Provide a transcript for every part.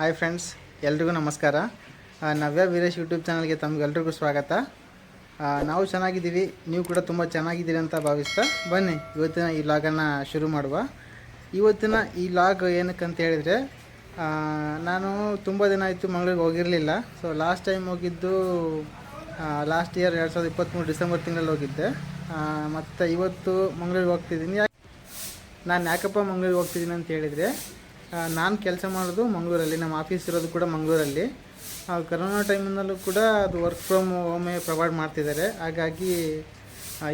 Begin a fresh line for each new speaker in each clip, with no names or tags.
Hi friends, ಎಲ್ರಿಗೂ ನಮಸ್ಕಾರ. ನವ್ಯ Veeresh YouTube ಚಾನಲ್ಗೆ ತಮಗೆಲ್ರಿಗೂ ಸ್ವಾಗತ. ನಾವು ಚೆನ್ನಾಗಿದ್ದೀವಿ, ನೀವು ಕೂಡ ತುಂಬ ಚೆನ್ನಾಗಿದ್ದೀರಿ ಅಂತ ಭಾವಿಸ್ತಾ ಬನ್ನಿ ಇವತ್ತಿನ ಈ ಲಾಗನ್ನು ಶುರು ಮಾಡುವ. ಇವತ್ತಿನ ಈ ಲಾಗ್ ಏನಕ್ಕಂತ ಹೇಳಿದರೆ, ನಾನು ತುಂಬ ದಿನ ಆಯಿತು ಮಂಗಳೂರಿಗೆ ಹೋಗಿರಲಿಲ್ಲ. ಸೊ ಲಾಸ್ಟ್ ಟೈಮ್ ಹೋಗಿದ್ದು ಲಾಸ್ಟ್ ಇಯರ್ 2023 ಡಿಸೆಂಬರ್ ತಿಂಗಳಲ್ಲಿ ಹೋಗಿದ್ದೆ. ಮತ್ತು ಇವತ್ತು ಮಂಗಳೂರಿಗೆ ಹೋಗ್ತಿದ್ದೀನಿ. ನಾನು ಯಾಕಪ್ಪ ಮಂಗಳೂರಿಗೆ ಹೋಗ್ತಿದ್ದೀನಿ ಅಂತ ಹೇಳಿದರೆ, ನಾನು ಕೆಲಸ ಮಾಡೋದು ಮಂಗಳೂರಲ್ಲಿ, ನಮ್ಮ ಆಫೀಸ್ ಇರೋದು ಕೂಡ ಮಂಗಳೂರಲ್ಲಿ. ಕರೋನಾ ಟೈಮಿನಲ್ಲೂ ಕೂಡ ಅದು ವರ್ಕ್ ಫ್ರಮ್ ಹೋಮೇ ಪ್ರೊವೈಡ್ ಮಾಡ್ತಿದ್ದಾರೆ. ಹಾಗಾಗಿ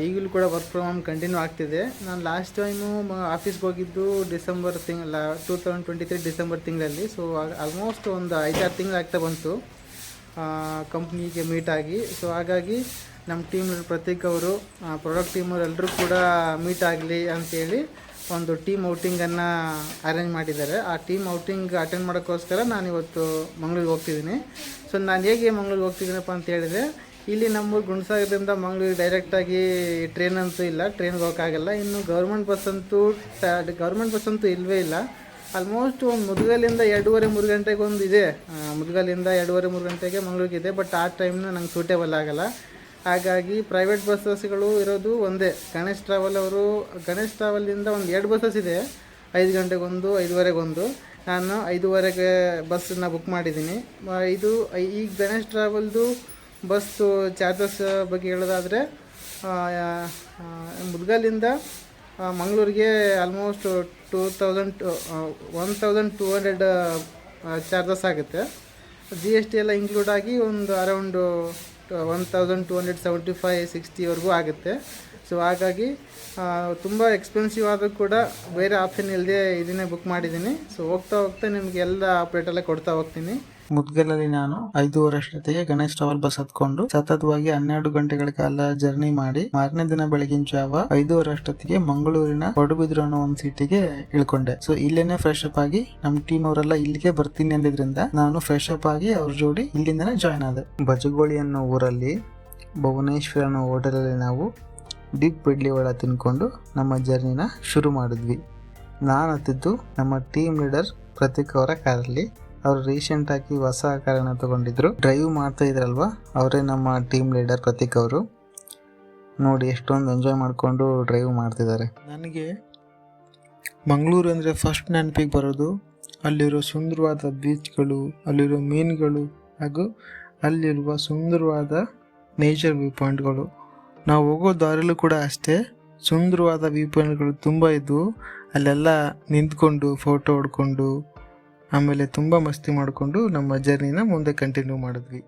ಈಗಲೂ ಕೂಡ ವರ್ಕ್ ಫ್ರಮ್ ಹೋಮ್ ಕಂಟಿನ್ಯೂ ಆಗ್ತಿದೆ. ನಾನು ಲಾಸ್ಟ್ ಟೈಮು ಆಫೀಸ್ಗೆ ಹೋಗಿದ್ದು ಡಿಸೆಂಬರ್ 2023 ಡಿಸೆಂಬರ್ ತಿಂಗಳಲ್ಲಿ. ಸೊ ಆಲ್ಮೋಸ್ಟ್ ಒಂದು 5-6 ತಿಂಗಳಾಗ್ತಾ ಬಂತು ಕಂಪ್ನಿಗೆ ಮೀಟ್ ಆಗಿ. ಸೊ ಹಾಗಾಗಿ ನಮ್ಮ ಟೀಮ್ ಪ್ರತೀಕ್ ಅವರು, ಪ್ರಾಡಕ್ಟ್ ಟೀಮವ್ರು ಎಲ್ಲರೂ ಕೂಡ ಮೀಟ್ ಆಗಲಿ ಅಂಥೇಳಿ ಒಂದು ಟೀಮ್ ಔಟಿಂಗನ್ನು ಅರೇಂಜ್ ಮಾಡಿದ್ದಾರೆ. ಆ ಟೀಮ್ ಔಟಿಂಗ್ ಅಟೆಂಡ್ ಮಾಡೋಕ್ಕೋಸ್ಕರ ನಾನು ಇವತ್ತು ಮಂಗಳೂರಿಗೆ ಹೋಗ್ತಿದ್ದೀನಿ. ಸೊ ನಾನು ಹೇಗೆ ಮಂಗಳೂರಿಗೆ ಹೋಗ್ತಿದ್ದೀನಪ್ಪ ಅಂತ ಹೇಳಿದರೆ, ಇಲ್ಲಿ ನಮ್ಮ ಗುಣಸಾಗರದಿಂದ ಮಂಗಳೂರಿಗೆ ಡೈರೆಕ್ಟಾಗಿ ಟ್ರೈನ್ ಅಂತೂ ಇಲ್ಲ, ಟ್ರೈನ್ಗೆ ಹೋಗೋಕ್ಕಾಗಲ್ಲ. ಇನ್ನು ಗೌರ್ಮೆಂಟ್ ಬಸ್ ಅಂತೂ ಇಲ್ಲವೇ ಇಲ್ಲ. ಆಲ್ಮೋಸ್ಟ್ ಒಂದು ಮುದ್ಗಲಿಂದ 2:30-3 ಗಂಟೆಗೆ ಒಂದು ಇದೆ, ಮುದ್ಗಲಿಂದ 2:30-3 ಗಂಟೆಗೆ ಮಂಗಳೂರಿಗಿದೆ. ಬಟ್ ಆ ಟೈಮ್ನ ನಂಗೆ ಸೂಟೇಬಲ್ ಆಗೋಲ್ಲ. ಹಾಗಾಗಿ ಪ್ರೈವೇಟ್ ಬಸ್ಸಸ್ಗಳು ಇರೋದು ಒಂದೇ, ಗಣೇಶ್ ಟ್ರಾವೆಲಿಂದ ಒಂದು 2 ಬಸ್ಸಸ್ ಇದೆ, 5 ಗಂಟೆಗೊಂದು 5:15. ನಾನು 5:30ಗೆ ಬಸ್ಸನ್ನು ಬುಕ್ ಮಾಡಿದ್ದೀನಿ. ಈ ಗಣೇಶ್ ಟ್ರಾವೆಲ್ದು ಬಸ್ಸು ಚಾರ್ಜಸ್ ಬಗ್ಗೆ ಹೇಳೋದಾದರೆ, ಮುದ್ಗಲಿಂದ ಮಂಗಳೂರಿಗೆ ಆಲ್ಮೋಸ್ಟ್ 1,200 ಚಾರ್ಜಸ್ ಆಗುತ್ತೆ. GST ಎಲ್ಲ ಇನ್ಕ್ಲೂಡ್ ಆಗಿ ಒಂದು ಅರೌಂಡ್ 1,275-60ವರೆಗೂ ಆಗುತ್ತೆ. ಸೊ ಹಾಗಾಗಿ ತುಂಬ ಎಕ್ಸ್ಪೆನ್ಸಿವ್ ಆದರೂ ಕೂಡ ಬೇರೆ ಆಪ್ಷನ್ ಇಲ್ಲದೆ ಇದನ್ನೇ ಬುಕ್ ಮಾಡಿದ್ದೀನಿ. ಸೊ ಹೋಗ್ತಾ ನಿಮಗೆ ಎಲ್ಲ ಅಪ್ಡೇಟೆಲ್ಲ ಕೊಡ್ತಾ ಹೋಗ್ತೀನಿ. ಮುದ್ಗಲಲ್ಲಿ ನಾನು 5:30 ಅಷ್ಟೊತ್ತಿಗೆ ಗಣೇಶ್ ಟ್ರಾವೆಲ್ ಬಸ್ ಹತ್ಕೊಂಡು ಸತತವಾಗಿ 12 ಗಂಟೆಗಳ ಕಾಲ ಜರ್ನಿ ಮಾಡಿ ಮಾರನೇ ದಿನ ಬೆಳಗಿನ ಜಾವ 5:30 ಅಷ್ಟೊತ್ತಿಗೆ ಮಂಗಳೂರಿನ ಪಡುಬಿದ್ರು ಅನ್ನೋ ಒಂದು ಸಿಟಿಗೆ ಇಳ್ಕೊಂಡೆ. ಸೊ ಇಲ್ಲೇನೆ ಫ್ರೆಶ್ ಅಪ್ ಆಗಿ ನಮ್ಮ ಟೀಮ್ ಅವರೆಲ್ಲ ಇಲ್ಲಿಗೆ ಬರ್ತೀನಿ ಅಂದಿದ್ರಿಂದ ನಾನು ಫ್ರೆಶ್ ಅಪ್ ಆಗಿ ಅವ್ರ ಜೋಡಿ ಇಲ್ಲಿಂದನೇ ಜಾಯ್ನ್ ಆದೆ. ಬಜಗೋಳಿ ಅನ್ನೋ ಊರಲ್ಲಿ ಭುವನೇಶ್ವರ ಅನ್ನೋ ಹೋಟೆಲಲ್ಲಿ ನಾವು ಡೀಪ್ ಇಡ್ಲಿ ವಡ ತಿನ್ಕೊಂಡು ನಮ್ಮ ಜರ್ನಿನ ಶುರು ಮಾಡಿದ್ವಿ. ನಾನು ಹತ್ತಿದ್ದು ನಮ್ಮ ಟೀಮ್ ಲೀಡರ್ ಪ್ರತೀಕ್ ಅವರ ಕಾರಲ್ಲಿ. ಅವರು ರೀಸೆಂಟಾಗಿ ಹೊಸ ಕಾರನ್ನು ತಗೊಂಡಿದ್ರು, ಡ್ರೈವ್ ಮಾಡ್ತಾ ಇದ್ರಲ್ವ, ಅವರೇ ನಮ್ಮ ಟೀಮ್ ಲೀಡರ್ ಪ್ರತೀಕ್ ಅವರು. ನೋಡಿ ಎಷ್ಟೊಂದು ಎಂಜಾಯ್ ಮಾಡಿಕೊಂಡು ಡ್ರೈವ್ ಮಾಡ್ತಿದ್ದಾರೆ. ನನಗೆ ಮಂಗಳೂರು ಅಂದರೆ ಫಸ್ಟ್ ನೆನಪಿಗೆ ಬರೋದು ಅಲ್ಲಿರೋ ಸುಂದರವಾದ ಬೀಚ್ಗಳು, ಅಲ್ಲಿರೋ ಮೀನುಗಳು ಹಾಗೂ ಅಲ್ಲಿರುವ ಸುಂದರವಾದ ನೇಚರ್ ವ್ಯೂ ಪಾಯಿಂಟ್ಗಳು. ನಾವು ಹೋಗೋ ದಾರಿಲೂ ಕೂಡ ಅಷ್ಟೇ ಸುಂದರವಾದ ವ್ಯೂ ಪಾಯಿಂಟ್ಗಳು ತುಂಬ ಇದ್ವು. ಅಲ್ಲೆಲ್ಲ ನಿಂತ್ಕೊಂಡು ಫೋಟೋ ಹೊಡ್ಕೊಂಡು ಆಮೇಲೆ ತುಂಬ ಮಸ್ತಿ ಮಾಡಿಕೊಂಡು ನಮ್ಮ ಜರ್ನಿನ ಮುಂದೆ ಕಂಟಿನ್ಯೂ ಮಾಡಿದ್ವಿ.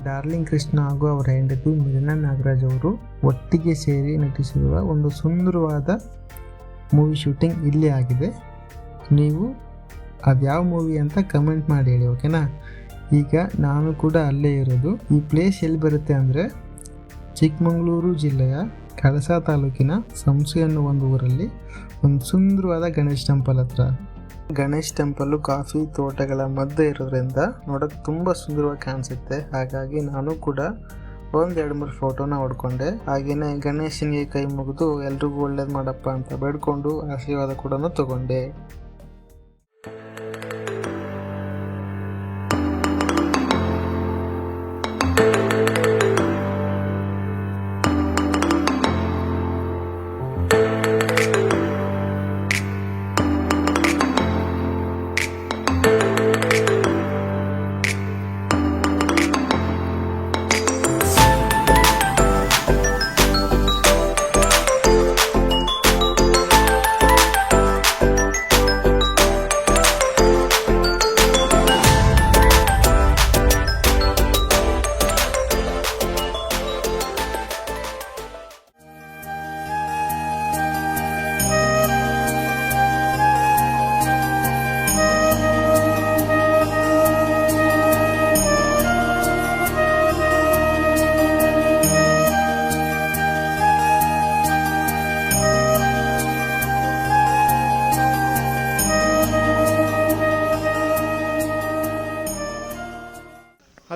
ಡಾರ್ಲಿಂಗ್ ಕೃಷ್ಣ ಹಾಗೂ ಅವರ ಹೆಂಡತಿ ಮಿಲನಾ ನಾಗರಾಜ್ ಅವರು ಒಟ್ಟಿಗೆ ಸೇರಿ ನಟಿಸಿರುವ ಒಂದು ಸುಂದರವಾದ ಮೂವಿ ಶೂಟಿಂಗ್ ಇಲ್ಲಿ ಆಗಿದೆ. ನೀವು ಅದ್ಯಾವ ಮೂವಿ ಅಂತ ಕಮೆಂಟ್ ಮಾಡಿ ಹೇಳಿ, ಓಕೆನಾ? ಈಗ ನಾನು ಕೂಡ ಅಲ್ಲೇ ಇರೋದು. ಈ ಪ್ಲೇಸ್ ಎಲ್ಲಿ ಬರುತ್ತೆ ಅಂದರೆ, ಚಿಕ್ಕಮಗಳೂರು ಜಿಲ್ಲೆಯ ಕಳಸಾ ತಾಲೂಕಿನ ಸಂಸೆ ಅನ್ನೋ ಒಂದು ಊರಲ್ಲಿ ಒಂದು ಸುಂದರವಾದ ಗಣೇಶ್ ಟೆಂಪಲ್ ಹತ್ರ. ಗಣೇಶ್ ಟೆಂಪಲ್ಲು ಕಾಫಿ ತೋಟಗಳ ಮಧ್ಯೆ ಇರೋದ್ರಿಂದ ನೋಡೋಕೆ ತುಂಬ ಸುಂದರವಾಗಿ ಕಾಣಿಸುತ್ತೆ. ಹಾಗಾಗಿ ನಾನು ಕೂಡ 1-2-3 ಫೋಟೋನ ಹೊಡ್ಕೊಂಡೆ. ಹಾಗೆಯೇ ಗಣೇಶನಿಗೆ ಕೈ ಮುಗಿದು ಎಲ್ರಿಗೂ ಒಳ್ಳೇದು ಮಾಡಪ್ಪ ಅಂತ ಬೇಡ್ಕೊಂಡು ಆಶೀರ್ವಾದ ಕೂಡ ತಗೊಂಡೆ.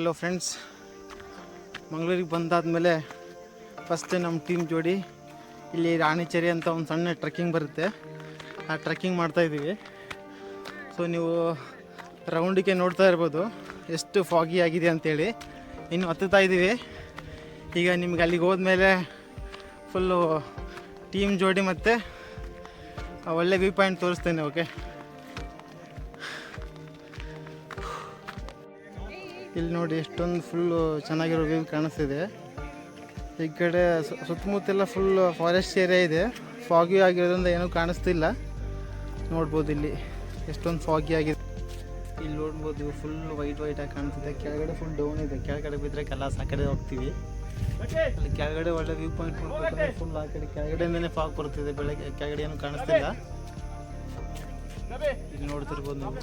ಹಲೋ ಫ್ರೆಂಡ್ಸ್, ಮಂಗಳೂರಿಗೆ ಬಂದಾದಮೇಲೆ ಫಸ್ಟ್ ನಮ್ಮ ಟೀಮ್ ಜೋಡಿ ಇಲ್ಲಿ ರಾಣಿಚೇರಿ ಅಂತ ಒಂದು ಸಣ್ಣ ಟ್ರೆಕ್ಕಿಂಗ್ ಬರುತ್ತೆ, ಆ ಟ್ರೆಕ್ಕಿಂಗ್ ಮಾಡ್ತಾಯಿದ್ದೀವಿ. ಸೊ ನೀವು ರೌಂಡಿಗೆ ನೋಡ್ತಾ ಇರ್ಬೋದು ಎಷ್ಟು ಫಾಗಿ ಆಗಿದೆ ಅಂಥೇಳಿ. ಇನ್ನು ಹತ್ತುತ್ತಾ ಇದ್ದೀವಿ. ಈಗ ನಿಮ್ಗೆ ಅಲ್ಲಿಗೆ ಹೋದ್ಮೇಲೆ ಫುಲ್ಲು ಟೀಮ್ ಜೋಡಿ ಮತ್ತು ಒಳ್ಳೆ ವ್ಯೂ ಪಾಯಿಂಟ್ ತೋರಿಸ್ತೇನೆ. ಓಕೆ, ಇಲ್ಲಿ ನೋಡಿ ಎಷ್ಟೊಂದು ಫುಲ್ಲು ಚೆನ್ನಾಗಿರೋ ವ್ಯೂ ಕಾಣಿಸ್ತಿದೆ. ಈ ಕಡೆ ಸುತ್ತಮುತ್ತೆಲ್ಲ ಫುಲ್ ಫಾರೆಸ್ಟ್ ಏರಿಯಾ ಇದೆ. ಫಾಗಿ ಆಗಿರೋದ್ರಿಂದ ಏನೂ ಕಾಣಿಸ್ತಿಲ್ಲ. ನೋಡ್ಬೋದು ಇಲ್ಲಿ ಎಷ್ಟೊಂದು ಫಾಗಿ ಆಗಿದೆ. ಇಲ್ಲಿ ನೋಡ್ಬೋದು ಫುಲ್ ವೈಟ್ ಆಗಿ ಕಾಣಿಸ್ತಿದೆ. ಕೆಳಗಡೆ ಫುಲ್ ಡೌನ್ ಇದೆ. ಕೆಳಗಡೆ ಬಿದ್ದರೆ ಕೆಲಸ ಆ ಕಡೆ ಹೋಗ್ತೀವಿ. ಅಲ್ಲಿ ಕೆಳಗಡೆ ಒಳ್ಳೆ ವ್ಯೂ ಪಾಯಿಂಟ್ ನೋಡ್ಬೇಕಂದ್ರೆ ಫುಲ್ ಆ ಕಡೆ ಕೆಳಗಡೆಯಿಂದನೇ ಫಾಗ್ ಬರ್ತಿದೆ. ಬೆಳಗ್ಗೆ ಕೆಳಗಡೆ ಏನೂ ಕಾಣಿಸ್ತಿಲ್ಲ. ಇಲ್ಲಿ ನೋಡ್ತಿರ್ಬೋದು ನೀವು.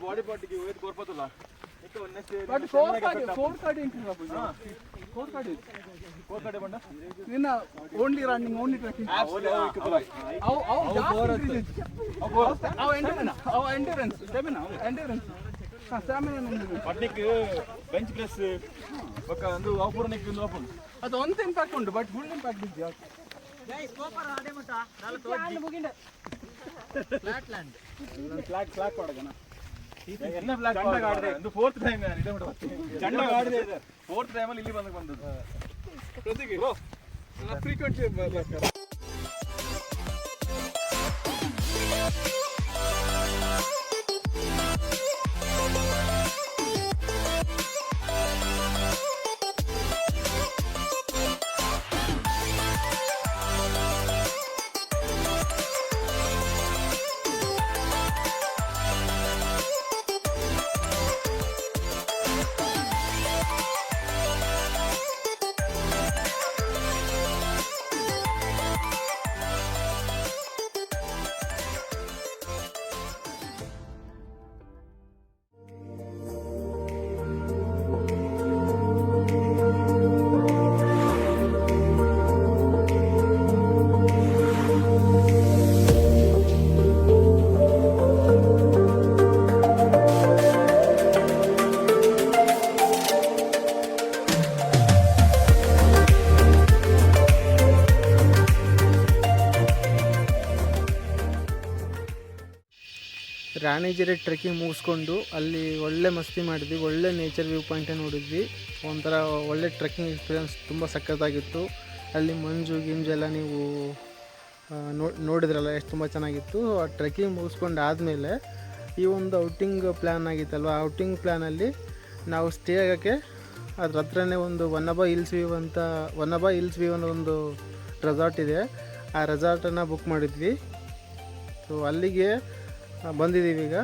ಬಾಡಿ ಪಾರ್ಟಿಗೆ ಕೋರ್ಪತ್ತಲ್ಲ ನಿನ್ನ only running only trekking endurance endurance bench press ಒಂದು ಆಪೂರ್ಣಕ್ಕೆ ಒಂದು ಆಪೂರ್ಣ ಅದು ಒಂದು ಇಂಪ್ಯಾಕ್ಟ್ ಉಂಟು ಬಟ್ ಫುಲ್ ಇಂಪ್ಯಾಕ್ಟ್ ಇದೆಯಾ ಫ್ಲಾಟ್ ಮಾಡಗನ ಎಲ್ಲ ಫ್ಲಾಟ್ ಆಡಿದೆ ಒಂದು ಫೋರ್ತ್ ಟೈಮ್ ನಾನು ಇದೆ ಚಂಡಾಗ ಆಡಿದೆ ಇದೆ ಫೋರ್ತ್ ಟೈಮಲ್ಲಿ ಇಲ್ಲಿ ಬಂದದ್ದು ಪ್ರತಿಗೆ ಫ್ರೀಕ್ವೆಂಟ್
ರಾಣಿಜೆರೆ ಟ್ರೆಕ್ಕಿಂಗ್ ಮುಗಿಸ್ಕೊಂಡು ಅಲ್ಲಿ ಒಳ್ಳೆ ಮಸ್ತಿ ಮಾಡಿದ್ವಿ, ಒಳ್ಳೆ ನೇಚರ್ ವ್ಯೂ ಪಾಯಿಂಟೇ ನೋಡಿದ್ವಿ. ಒಂಥರ ಒಳ್ಳೆ ಟ್ರೆಕ್ಕಿಂಗ್ ಎಕ್ಸ್ಪೀರಿಯನ್ಸ್ ತುಂಬ ಸಖತ್ತಾಗಿತ್ತು. ಅಲ್ಲಿ ಮಂಜು ಗಿಂಜೆಲ್ಲ ನೀವು ನೋಡಿದ್ರಲ್ಲ ಎಷ್ಟು ತುಂಬ ಚೆನ್ನಾಗಿತ್ತು. ಆ ಟ್ರೆಕ್ಕಿಂಗ್ ಮುಗಿಸ್ಕೊಂಡು ಆದಮೇಲೆ ಈ ಒಂದು ಔಟಿಂಗ್ ಪ್ಲ್ಯಾನ್ ಆಗಿತ್ತಲ್ವ, ಆ ಔಟಿಂಗ್ ಪ್ಲ್ಯಾನಲ್ಲಿ ನಾವು ಸ್ಟೇ ಆಗೋಕ್ಕೆ ಅದ್ರ ಹತ್ರನೇ ಒಂದು ವನ್ನಬಾ ಹಿಲ್ಸ್ ವ್ಯೂ ಅನ್ನೋ ಒಂದು ರೆಸಾರ್ಟ್ ಇದೆ. ಆ ರೆಸಾರ್ಟನ್ನು ಬುಕ್ ಮಾಡಿದ್ವಿ. ಸೊ ಅಲ್ಲಿಗೆ ಬಂದಿದ್ದೀವಿ ಈಗ.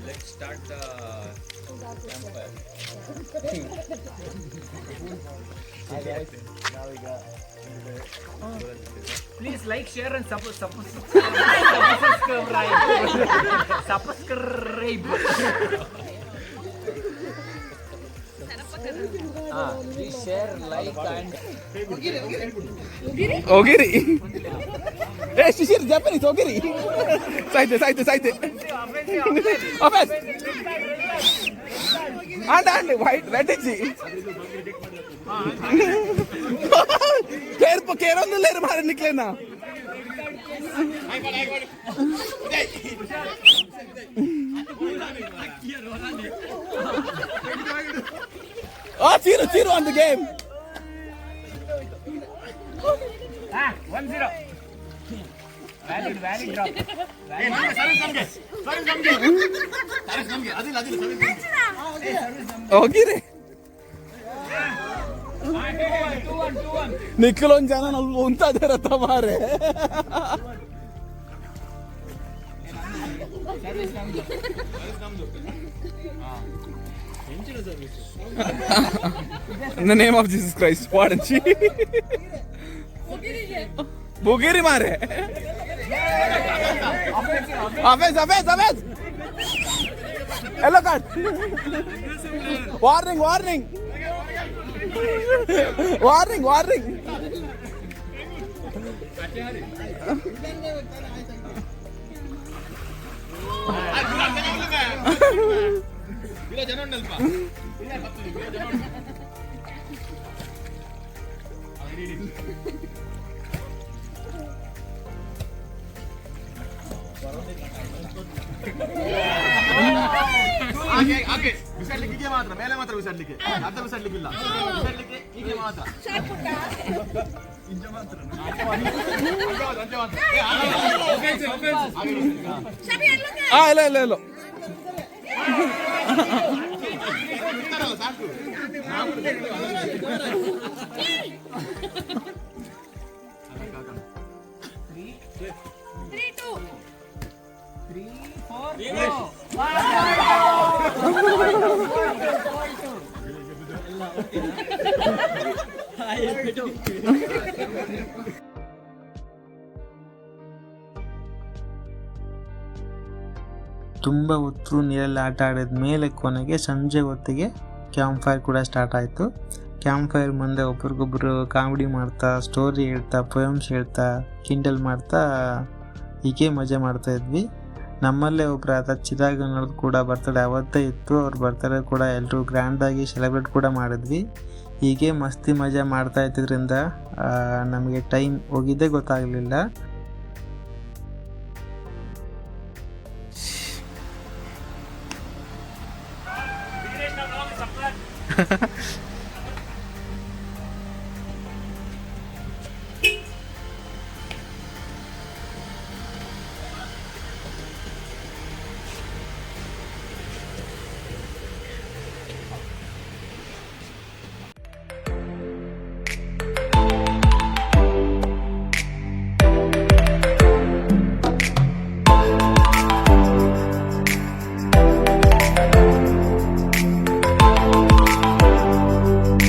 Let's start the campfire.
Please like, share and subscribe. Please share, like and
Ogiri. Hey, Shishir, Japanese Ogiri. Side. Offense. And white, red is it? Care on the layer, Mara Niklena. Oh, 0-0 on the game.
1-0. Valid drop.
Ogiri.
2-1.
Nikhil ಜನ ನಾವು ಉಂತ ರಥ ಮಾರೆ In the name of Jesus Christ, pardon me. Bugiri mare. Offense. Yellow card. Warning. ಹಾಗೆ ಬಿಸಾಡ್ಲಿಕ್ಕೆ ಮಾತ್ರ, ಮೇಲೆ ಮಾತ್ರ ಬಿಸಾಡ್ಲಿಕ್ಕೆ, ಅರ್ಧ ಬಿಸಾಡ್ಲಿಕ್ಕಿಲ್ಲ, ಬಿಸಾಡ್ಲಿಕ್ಕೆ ಹೀಗೆ ಮಾತ್ರ. ಇಲ್ಲ ಸಾಕು.
3-2. 3-4.
ತುಂಬ ಹೊತ್ತು ನೀರಲ್ಲಿ ಆಟ ಆಡಿದ ಮೇಲೆ ಕೊನೆಗೆ ಸಂಜೆ ಹೊತ್ತಿಗೆ ಕ್ಯಾಂಪ್ ಫೈರ್ ಕೂಡ ಸ್ಟಾರ್ಟ್ ಆಯಿತು. ಕ್ಯಾಂಪ್ ಫೈರ್ ಮುಂದೆ ಒಬ್ರಿಗೊಬ್ರು ಕಾಮಿಡಿ ಮಾಡ್ತಾ, ಸ್ಟೋರಿ ಹೇಳ್ತಾ, ಪೊಯಮ್ಸ್ ಹೇಳ್ತಾ, ಕಿಂಡಲ್ ಮಾಡ್ತಾ ಹೀಗೆ ಮಜಾ ಮಾಡ್ತಾಯಿದ್ವಿ. ನಮ್ಮಲ್ಲೇ ಒಬ್ಬರು ಆತ ಚಿರಾಗ್ ಅನ್ನೋದು ಕೂಡ ಬರ್ತಡೇ ಅವತ್ತೇ ಇತ್ತು. ಅವ್ರ ಬರ್ತಡೇ ಕೂಡ ಎಲ್ಲರೂ ಗ್ರ್ಯಾಂಡಾಗಿ ಸೆಲೆಬ್ರೇಟ್ ಕೂಡ ಮಾಡಿದ್ವಿ. ಹೀಗೆ ಮಸ್ತಿ ಮಜಾ ಮಾಡ್ತಾ ಇದ್ದಿದ್ದರಿಂದ ನಮಗೆ ಟೈಮ್ ಹೋಗಿದ್ದೇ ಗೊತ್ತಾಗಲಿಲ್ಲ.